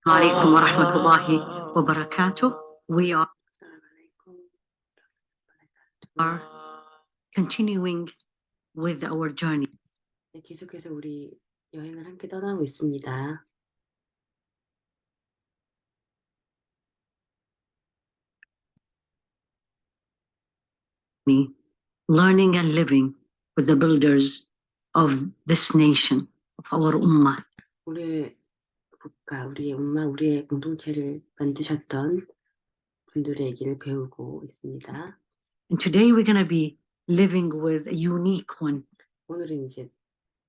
عليكم ورحمة الله وبركاته. We are continuing with our journey. 네, 계속해서 우리 여행을 함께 떠나고 있습니다. Learning and living with the builders of this nation, of our ummah. 우리의 국가, 우리의 엄마, 우리의 공동체를 만드셨던 분들의 얘기를 배우고 있습니다. And today we're going to be living with a unique one. 오늘은 이제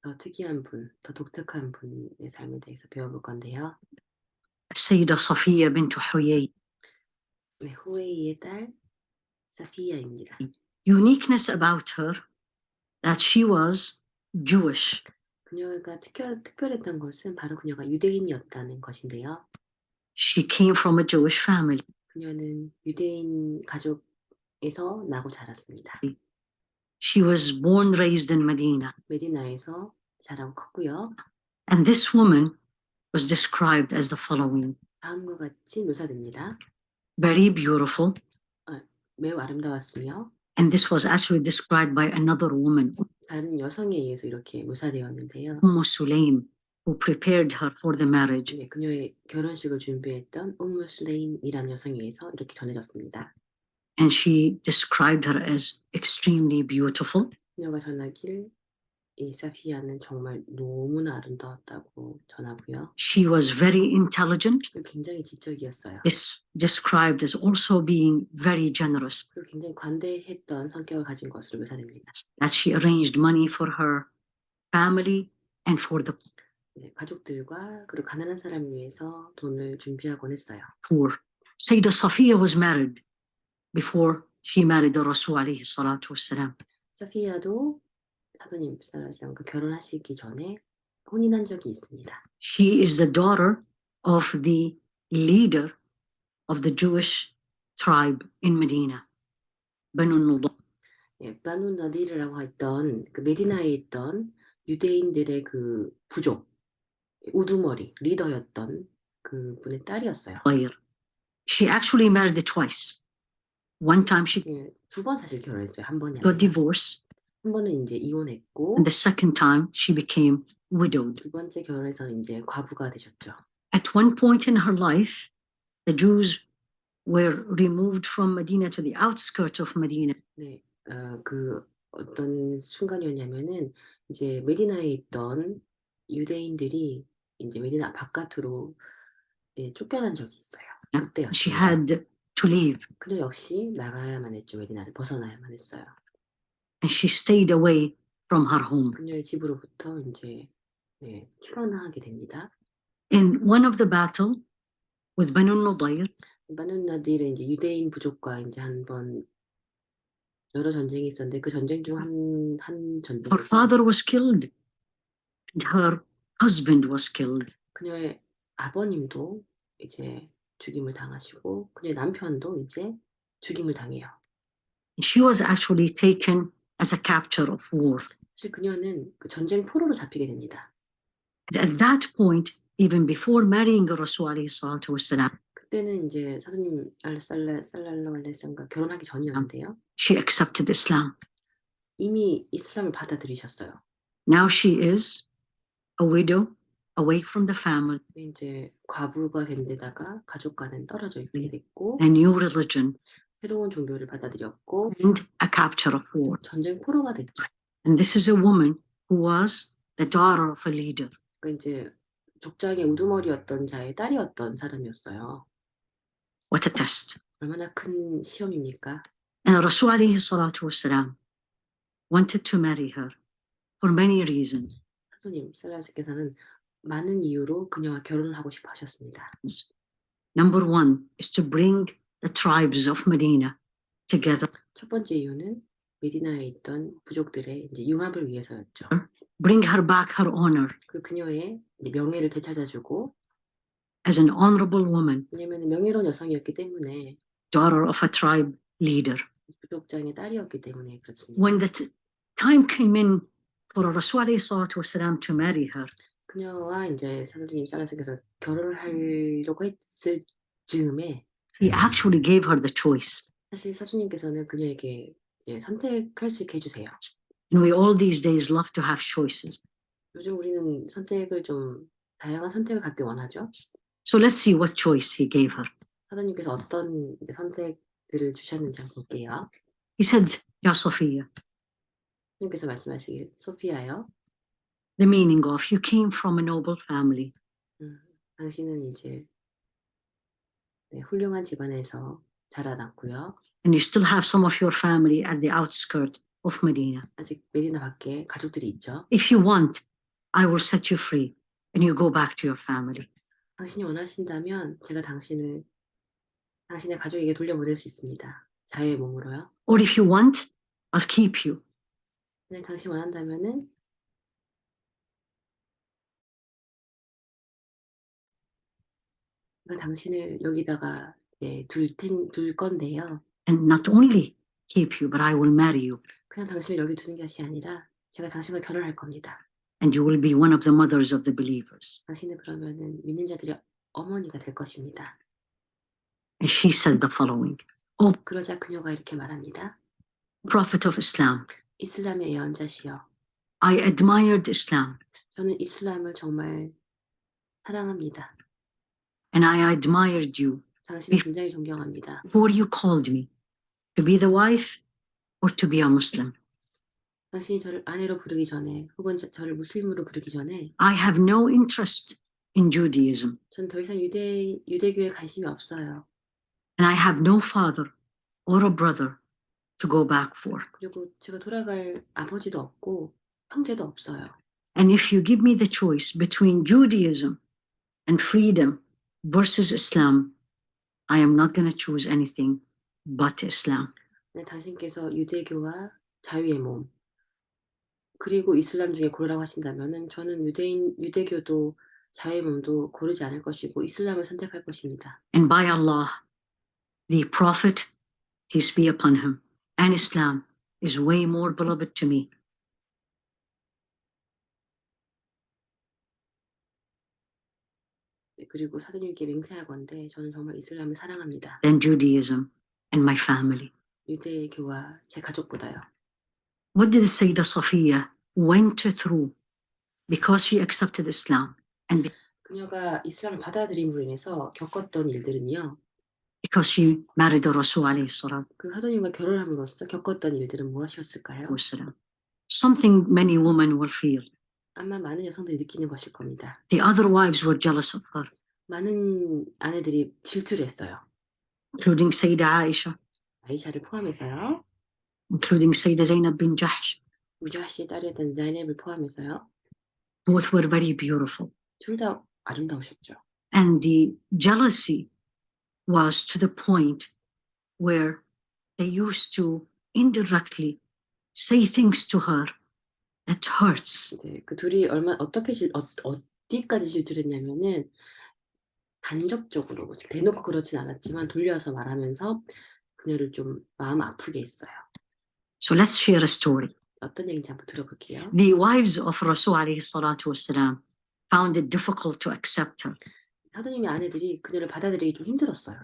더 특이한 분, 더 독특한 분의 삶에 대해서 배워볼 건데요. السيدة صفية بنت حيي. 네, 후웨이의 딸 사피아입니다. Uniqueness about her that she was Jewish. 그녀가 특별했던 것은 바로 그녀가 유대인이었다는 것인데요. She came from a Jewish family. 그녀는 유대인 가족에서 나고 자랐습니다. She was born, raised in Medina. 메디나에서 자라고 컸고요. And this woman was described as the following. 다음과 같이 묘사됩니다. Very beautiful. 매우 아름다웠으며 And this was actually described by another woman, 다른 여성에 의해서 이렇게 묘사되었는데요. Sulaim, who prepared her for the marriage. 네, 그녀의 결혼식을 준비했던 슬레임이라는 여성에 의해서 이렇게 전해졌습니다. And she described her as extremely beautiful. 그녀가 전하길 이 사피아는 정말 너무나 아름다웠다고 전하고요. She was very intelligent. 굉장히 지적이었어요. Described as also being very generous. 그리고 굉장히 관대했던 성격을 가진 것으로 묘사됩니다. That she arranged money for her family and for the 네, 가족들과 그리고 가난한 사람을 위해서 돈을 준비하곤 했어요. poor. Sayyidah Safiya was married before she married the Rasul alayhi salatu wassalam. 사피아도 사도님 살라살람과 결혼하시기 전에 혼인한 적이 있습니다. She is the daughter of the leader of the Jewish tribe in Medina, Banu Nadir. 예, 바누 나디르라고 했던 그 메디나에 있던 유대인들의 그 부족, 우두머리 리더였던 그 분의 딸이었어요. She actually married twice. One time she 예, 두 번 사실 결혼했어요. 한 번이 got 아니라. divorced, 한 번은 이제 이혼했고, and the second time she became widowed. 두 번째 결혼에서는 이제 과부가 되셨죠. At one point in her life, the Jews were removed from Medina to the outskirts of Medina. 네, 그 어떤 순간이었냐면은 이제 메디나에 있던 유대인들이 이제 메디나 바깥으로 예, 쫓겨난 적이 있어요. 그때였습니다. She had to leave, 그녀 역시 나가야만 했죠. 메디나를 벗어나야만 했어요. and she stayed away from her home. 그녀의 집으로부터 이제 네, 출원하게 됩니다. In one of the battle with Banu Nadir, 바누 나딜의 이제 유대인 부족과 이제 한번 여러 전쟁이 있었는데 그 전쟁 중 한 her 전쟁에서 father was killed, and her husband was killed. 그녀의 아버님도 이제 죽임을 당하시고 그녀의 남편도 이제 죽임을 당해요. She was actually taken as a capture of war. 사실 그녀는 그 전쟁 포로로 잡히게 됩니다. And at that point, even before marrying Rasul alayhi salatu wassalam, 그때는 이제 사도님 살랄라hu 알레이히 살람과 결혼하기 전이었는데요. she accepted Islam. 이미 이슬람을 받아들이셨어요. Now she is a widow, away from the family, 이제 과부가 된 데다가 가족과는 떨어져 있게 됐고 a new religion, 새로운 종교를 받아들였고 and a capture of war. 전쟁 포로가 됐죠. And this is a woman who was the daughter of a leader. 그러니까 이제 족장의 우두머리였던 자의 딸이었던 사람이었어요. What a test. 얼마나 큰 시험입니까? And Rasul alayhi salatu wassalam wanted to marry her for many reasons. 사도님 살라스께서는 많은 이유로 그녀와 결혼을 하고 싶어 하셨습니다. Number one is to bring the tribes of Medina together. 첫 번째 이유는 메디나에 있던 부족들의 이제 융합을 위해서였죠. Bring her back her honor 그리고 그녀의 이제 명예를 되찾아주고 as an honorable woman, 왜냐하면 명예로운 여성이었기 때문에 daughter of a tribe leader. 부족장의 딸이었기 때문에 그렇습니다. When the time came in for Rasul alayhi salatu wassalam to marry her, 그녀와 이제 사도님 살라스께서 결혼을 하려고 했을 즈음에 he actually gave her the choice. 사실 사주님께서는 그녀에게 예, 선택할 수 있게 해주세요. And we all these days love to have choices. 요즘 우리는 선택을 좀 다양한 선택을 갖기 원하죠. So let's see what choice he gave her. 사도님께서 어떤 이제 선택들을 주셨는지 한번 볼게요. He said, Ya Sophia, 사도님께서 말씀하시길 소피아요. the meaning of you came from a noble family. 당신은 이제 네, 훌륭한 집안에서 자라났고요. And you still have some of your family at the outskirts of Medina. 아직 메디나 밖에 가족들이 있죠. If you want, I will set you free and you go back to your family. 당신이 원하신다면 제가 당신을 당신의 가족에게 돌려보낼 수 있습니다. 자유의 몸으로요. Or if you want, I'll keep you. 그냥 당신 원한다면은 제가 당신을 여기다가 네, 둘 건데요. And not only keep you, but I will marry you. 그냥 당신을 여기 두는 것이 아니라 제가 당신과 결혼할 겁니다. And you will be one of the mothers of the believers. 당신은 그러면은 믿는 자들의 어머니가 될 것입니다. And she said the following, O 그러자 그녀가 이렇게 말합니다. Prophet of Islam, 이슬람의 예언자시여. I admired Islam 저는 이슬람을 정말 사랑합니다. and I admired you 당신을 굉장히 존경합니다. before you called me to be the wife or to be a Muslim. 당신이 저를 아내로 부르기 전에 혹은 저를 무슬림으로 부르기 전에 I have no interest in Judaism 전 더 이상 유대교에 관심이 없어요. and I have no father or a brother to go back for. 그리고 제가 돌아갈 아버지도 없고 형제도 없어요. And if you give me the choice between Judaism and freedom versus Islam, I am not going to choose anything but Islam. 당신께서 유대교와 자유의 몸 그리고 이슬람 중에 고르라고 하신다면은 저는 유대교도 자유의 몸도 고르지 않을 것이고 이슬람을 선택할 것입니다. And by Allah, the Prophet, peace be upon him, and Islam is way more beloved to me 그리고 사도님께 맹세하건대 저는 정말 이슬람을 사랑합니다. than Judaism and my family. 유대교와 제 가족보다요. What did Sayyidah Safiya went through because she accepted Islam and 그녀가 이슬람을 받아들임으로 인해서 겪었던 일들은요. because she married the Rasul alayhi salatu 그 사도님과 결혼함으로써 겪었던 일들은 무엇이었을까요? wasalam. Something many women will feel. 아마 많은 여성들이 느끼는 것일 겁니다. The other wives were jealous of her, 많은 아내들이 질투를 했어요. including Sayyidah Aisha, 아이샤를 포함해서요. including Sayyidah Zainab bin Jahsh. 무자시의 딸이었던 자이넵을 포함해서요. Both were very beautiful. 둘 다 아름다우셨죠. And the jealousy was to the point where they used to indirectly say things to her that hurts. 네, 그 둘이 어디까지 질투를 했냐면은 간접적으로 대놓고 그렇진 않았지만 돌려서 말하면서 그녀를 좀 마음 아프게 했어요. So let's share a story. 어떤 얘기인지 한번 들어볼게요. The wives of Rasul alayhi salatu wasalam found it difficult to accept her. 사도님의 아내들이 그녀를 받아들이기 좀 힘들었어요.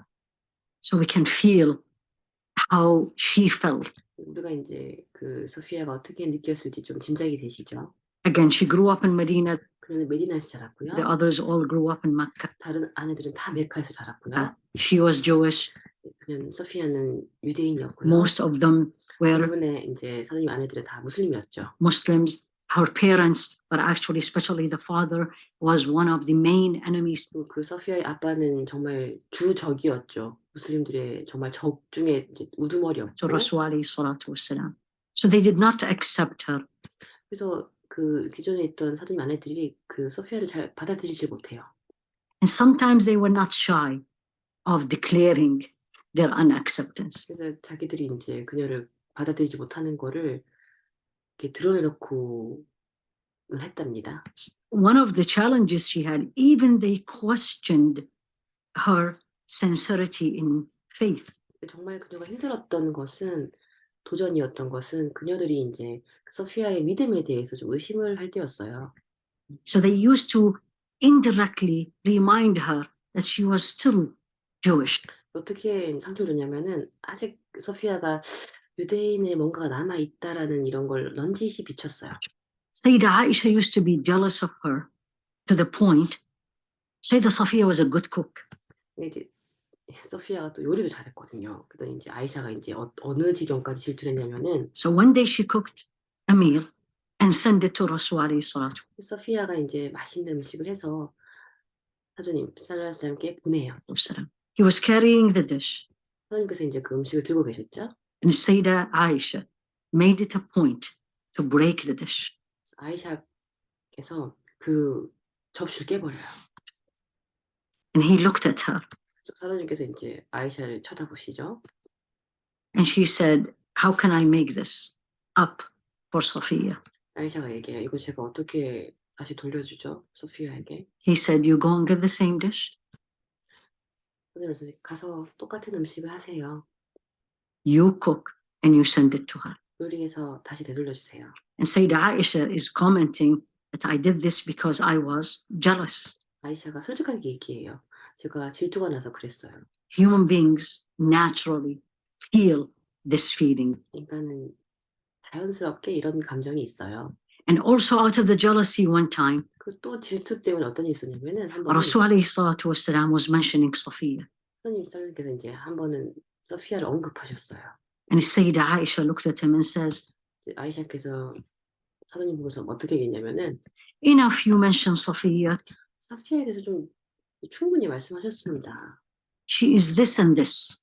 So we can feel how she felt. 우리가 이제 그 소피아가 어떻게 느꼈을지 좀 짐작이 되시죠? Again, she grew up in Medina. 그녀는 메디나에서 자랐고요. The others all grew up in Mecca. 다른 아내들은 다 메카에서 자랐고요. She was Jewish. 그녀는 소피아는 유대인이었고요. Most of them were 대부분의 이제 사도님 아내들은 다 무슬림이었죠. Muslims. Her parents, but actually, especially the father, was one of the main enemies. 그 소피아의 아빠는 정말 주적이었죠. 무슬림들의 정말 적 중에 이제 우두머리였고. So Rasul alayhi salatu wasalam. So they did not accept her. 그래서 그 기존에 있던 사도님 아내들이 그 소피아를 잘 받아들이지 못해요. And sometimes they were not shy of declaring their unacceptance. 그래서 자기들이 이제 그녀를 받아들이지 못하는 거를 이렇게 드러내놓고 했답니다. One of the challenges she had, even they questioned her sincerity in faith. 정말 그녀가 힘들었던 것은 도전이었던 것은 그녀들이 이제 소피아의 믿음에 대해서 좀 의심을 할 때였어요. So they used to indirectly remind her that she was still Jewish. 어떻게 상처를 줬냐면은 아직 소피아가 유대인의 뭔가가 남아 있다라는 이런 걸 넌지시 비췄어요. Sayyidah Aisha used to be jealous of her to the point. Sayyidah Safiya was a good cook. 이제 소피아가 또 요리도 잘했거든요. 그랬더니 이제 아이샤가 이제 어느 지경까지 질투를 했냐면은 So one day she cooked a meal and sent it to Rasul alayhi salatu 소피아가 이제 맛있는 음식을 해서 사도님 살랄라hu 알aihi wasallam께 보내요. wasalam. He was carrying the dish, 사도님께서 이제 그 음식을 들고 계셨죠. and Sayyidah Aisha made it a point to break the dish. 아이샤께서 그 접시를 깨버려요. And he looked at her 사도님께서 이제 아이샤를 쳐다보시죠. and she said, "How can I make this up for Safiya?" 아이샤가 얘기해요. 이거 제가 어떻게 다시 돌려주죠? 소피아에게. He said, "You go and get the same dish. 사도님께서 가서 똑같은 음식을 하세요. You cook and you send it to her." 요리해서 다시 되돌려주세요. And Sayyidah Aisha is commenting that I did this because I was jealous. 아이샤가 솔직하게 얘기해요. 제가 질투가 나서 그랬어요. Human beings naturally feel this feeling. 인간은 자연스럽게 이런 감정이 있어요. And also out of the jealousy one time, 그 또 질투 때문에 어떤 일이 있었냐면은 한 번은 Rasul alayhi salatu wasalam was mentioning Safiya. 사도님 살님께서 이제 한 번은 소피아를 언급하셨어요. And Sayyidah Aisha looked at him and says, 아이샤께서 사도님 보고서 어떻게 얘기했냐면은 enough you mentioned Safiya. 소피아에 대해서 좀 충분히 말씀하셨습니다. She is this and this.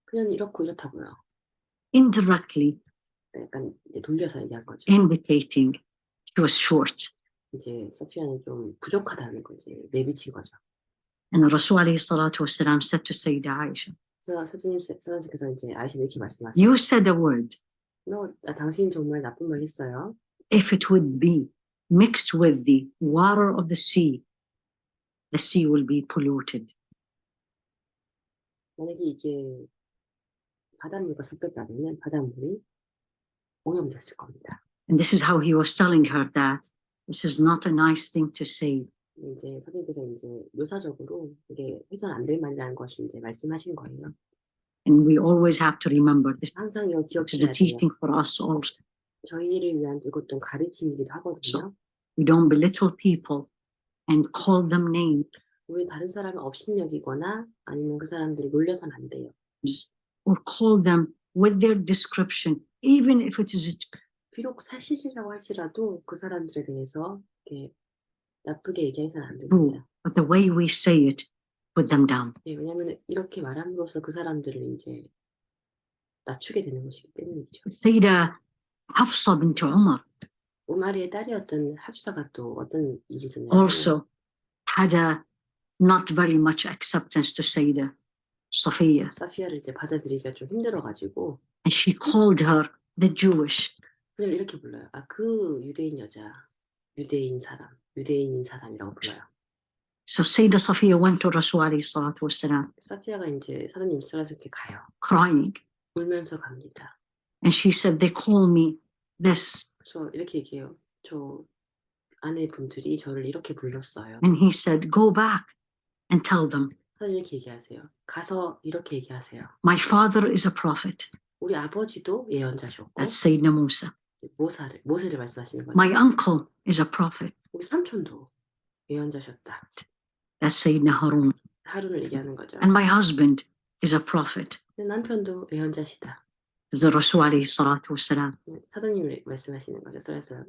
그냥 이렇고 이렇다고요. Indirectly 약간 이제 돌려서 얘기한 거죠. indicating she was short. 이제 소피아는 좀 부족하다는 거 이제 내비친 거죠. And Rasul alayhi salatu wasalam said to Sayyidah Aisha, 그래서 사도님 살님께서 이제 아이샤 이렇게 말씀하세요. you said a word. 당신 정말 나쁜 말 했어요. If it would be mixed with the water of the sea will be polluted. 만약에 이게 바닷물과 섞였다면 바닷물이 오염됐을 겁니다. And this is how he was telling her that this is not a nice thing to say. 이제 사도님께서 이제 묘사적으로 이게 해선 안 될 말이라는 것을 이제 말씀하신 거예요. And we always have to remember this 항상 이거 is a 기억해야 돼요. teaching for us also. 저희를 위한 이것도 가르침이기도 하거든요. We don't belittle people and call them names 우리 다른 사람을 업신여기거나 아니면 그 사람들을 놀려서는 안 돼요. or call them with their description, even if it is 비록 사실이라고 할지라도 그 사람들에 대해서 이렇게 나쁘게 얘기해서는 안 true. 됩니다. But the way we say it, put them down. 예, 왜냐하면 이렇게 말함으로써 그 사람들을 이제 낮추게 되는 것이기 때문이죠. Sayyidah Hafsa bint Umar 우마리의 딸이었던 합사가 또 어떤 일이 있었냐면 also had a not very much acceptance to Sayyidah Safiya. 사피아를 이제 받아들이기가 좀 힘들어가지고 And she called her the Jewish. 그냥 이렇게 불러요. 아, 그 유대인 여자, 유대인인 사람이라고 불러요. So Sayyidah Safiya went to Rasul alayhi salatu wasalam 사피아가 이제 사도님 살아서게 가요. crying. 울면서 갑니다. And she said, they call me this. 그래서 이렇게 얘기해요. 저 아내분들이 저를 이렇게 불렀어요. And he said, go back and tell them, 사도님 이렇게 얘기하세요. 가서 이렇게 얘기하세요. my father is a prophet. 우리 아버지도 예언자셨고 That's Sayyidina Musa. 모세를 말씀하시는 거죠. My uncle is a prophet. 우리 삼촌도 예언자셨다. That's Sayyidina Harun. 하룬을 얘기하는 거죠. And my husband is a prophet. 내 남편도 예언자시다. The Rasul alayhi salatu wasalam. 사도님을 말씀하시는 거죠. 그래서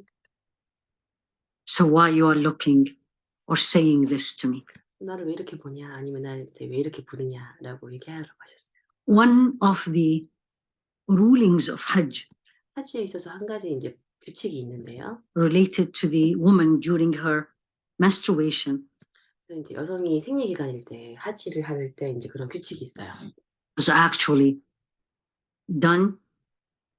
So why you are looking or saying this to me? 나를 왜 이렇게 보냐 아니면 나한테 왜 이렇게 부르냐라고 얘기하라고 하셨어요. One of the rulings of Hajj 하지에 있어서 한 가지 이제 규칙이 있는데요. related to the woman during her menstruation 이제 여성이 생리 기간일 때 하지를 할 때 이제 그런 규칙이 있어요. was actually done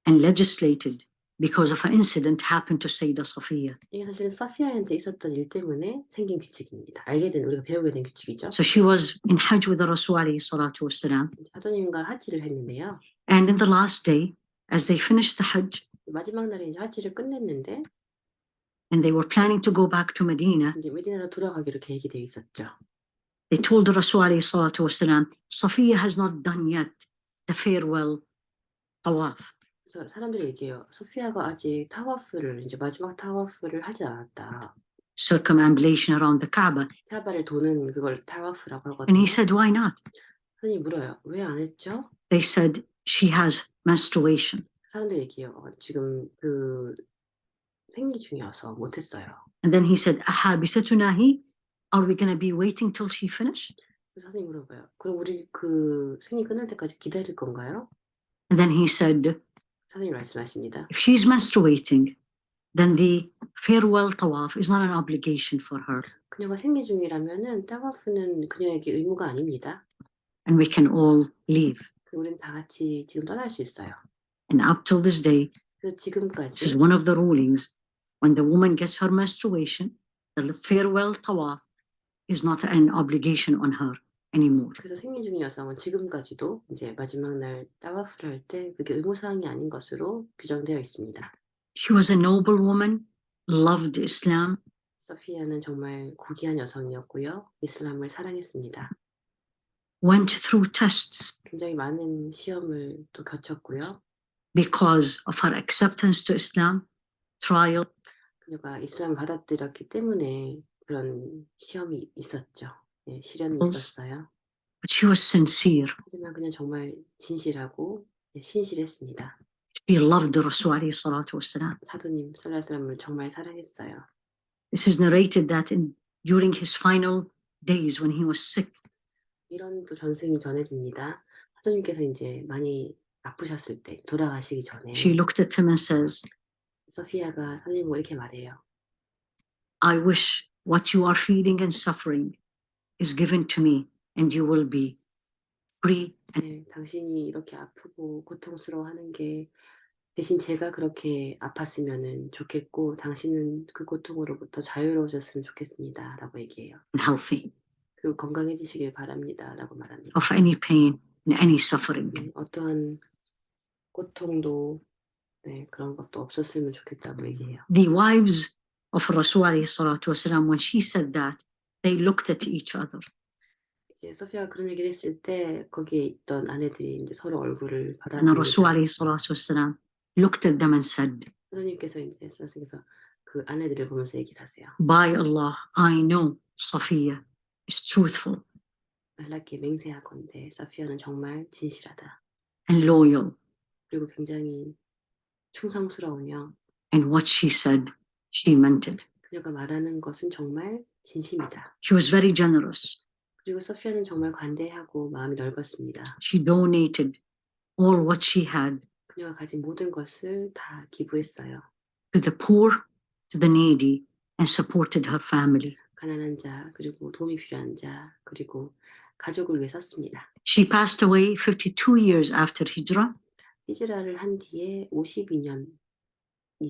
and legislated because of an incident happened to Sayyidah Safiya. 이게 사실은 사피아한테 있었던 일 때문에 생긴 규칙입니다. 우리가 배우게 된 규칙이죠. So she was in Hajj with the Rasul alayhi salatu wasalam. 사도님과 하지를 했는데요. And in the last day, as they finished the Hajj, 마지막 날에 이제 하지를 끝냈는데 and they were planning to go back to Medina, 이제 메디나로 돌아가기로 계획이 되어 있었죠. they told the Rasul alayhi salatu wasalam, Safiya has not done yet the farewell tawaf. 그래서 사람들이 얘기해요. 소피아가 아직 타와프를 이제 마지막 타와프를 하지 않았다. Circumambulation around the Kaaba. 카바를 도는 그걸 타와프라고 And 하거든요. he said, why not? 사람이 물어요. 왜 안 했죠? They said, she has menstruation. 사람들이 얘기해요. 지금 그 생리 중이어서 못했어요. And then he said, Ahabisatunahi, are we going to be waiting till she finished? 그래서 사람이 물어봐요. 그럼 우리 그 생리 끝날 때까지 기다릴 건가요? And then he said, 사람이 말씀하십니다. if she's menstruating, then the farewell tawaf is not an obligation for her. 그녀가 생리 중이라면은 타와프는 그녀에게 의무가 아닙니다. And we can all leave. 우리는 다 같이 지금 떠날 수 있어요. And up till this day, 그래서 this is 지금까지 one of the rulings. When the woman gets her menstruation, the farewell tawaf is not an obligation on her anymore. 그래서 생리 중인 여성은 지금까지도 이제 마지막 날 타와프를 할 때 그게 의무 사항이 아닌 것으로 규정되어 있습니다. She was a noble woman, loved Islam, 소피아는 정말 고귀한 여성이었고요. 이슬람을 사랑했습니다. went through tests 굉장히 많은 시험을 또 겪었고요. because of her acceptance to Islam, trial, 그녀가 이슬람을 받아들였기 때문에 그런 시험이 있었죠. 예, 시련이 있었어요. but she was sincere. 하지만 그녀는 정말 진실하고 신실했습니다. She loved the Rasul alayhi salatu wasalam. 사도님 살라스람을 정말 사랑했어요. This is narrated that during his final days when he was sick, 이런 또 전승이 전해집니다. 사도님께서 이제 많이 아프셨을 때 돌아가시기 전에 she looked at him and says, 소피아가 사도님 보고 이렇게 말해요. I wish what you are feeling and suffering is given to me and you will be free. 네, 당신이 이렇게 아프고 고통스러워하는 게 대신 제가 그렇게 아팠으면 좋겠고 당신은 그 고통으로부터 자유로우셨으면 좋겠습니다. 라고 얘기해요. And healthy 그리고 건강해지시길 바랍니다. 라고 말합니다. of any pain and any suffering. 어떠한 고통도 그런 것도 없었으면 좋겠다고 얘기해요. The wives of Rasul alayhi salatu wasalam, when she said that, they looked at each other. 이제 소피아가 그런 얘기를 했을 때 거기에 있던 아내들이 이제 서로 얼굴을 And the Rasul 바라봅니다. alayhi salatu wasalam looked at them and said, 하나님께서 이제 선생님께서 그 아내들을 보면서 얘기를 하세요. by Allah, I know Safiya is truthful 알라께 맹세하건대 사피아는 정말 진실하다. and loyal, 그리고 굉장히 충성스러우며 and what she said, she meant it. 그녀가 말하는 것은 정말 진심이다. She was very generous. 그리고 소피아는 정말 관대하고 마음이 넓었습니다. She donated all what she had 그녀가 가진 모든 것을 다 기부했어요. to the poor, to the needy, and supported her family. 가난한 자, 그리고 도움이 필요한 자, 그리고 가족을 위해 썼습니다. She passed away 52 years after Hijrah 히즈라를 한 뒤에 52년이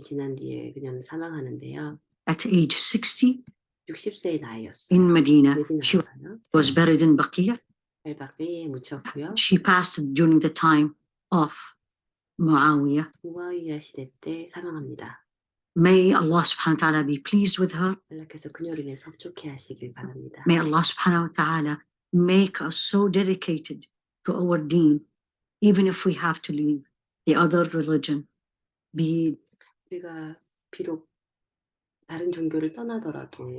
지난 뒤에 그녀는 사망하는데요. at age 60 60세의 나이였어요. in Medina. She 메디나에서요. was buried in Baqiyah. 알박베이에 묻혔고요. She passed during the time of Muawiyah. 무아위야 시대 때 사망합니다. May Allah subhanahu wa ta'ala be pleased with her. 알라께서 그녀를 인해 섭족해 하시길 바랍니다. May Allah subhanahu wa ta'ala make us so dedicated to our deen, even if we have to leave the other religion, be 우리가 비록 다른 종교를 떠나더라도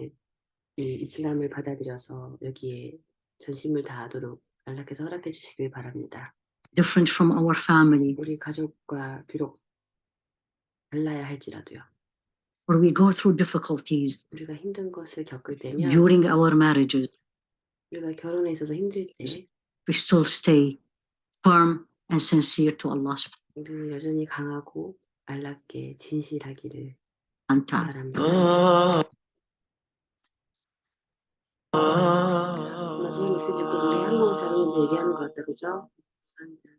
이 이슬람을 받아들여서 여기에 전심을 다하도록 알라께서 허락해 주시길 바랍니다. different from our family, 우리 가족과 비록 달라야 할지라도요. or we go through difficulties 우리가 힘든 것을 겪을 때면 during our marriages, 우리가 결혼에 있어서 힘들 때 we still stay firm and sincere to Allah subhanahu 우리는 여전히 강하고 알라께 진실하기를 wa ta'ala. 바랍니다. 마지막 메시지 꼭 우리 한국 자매님들 얘기하는 것 같다, 그죠? 감사합니다.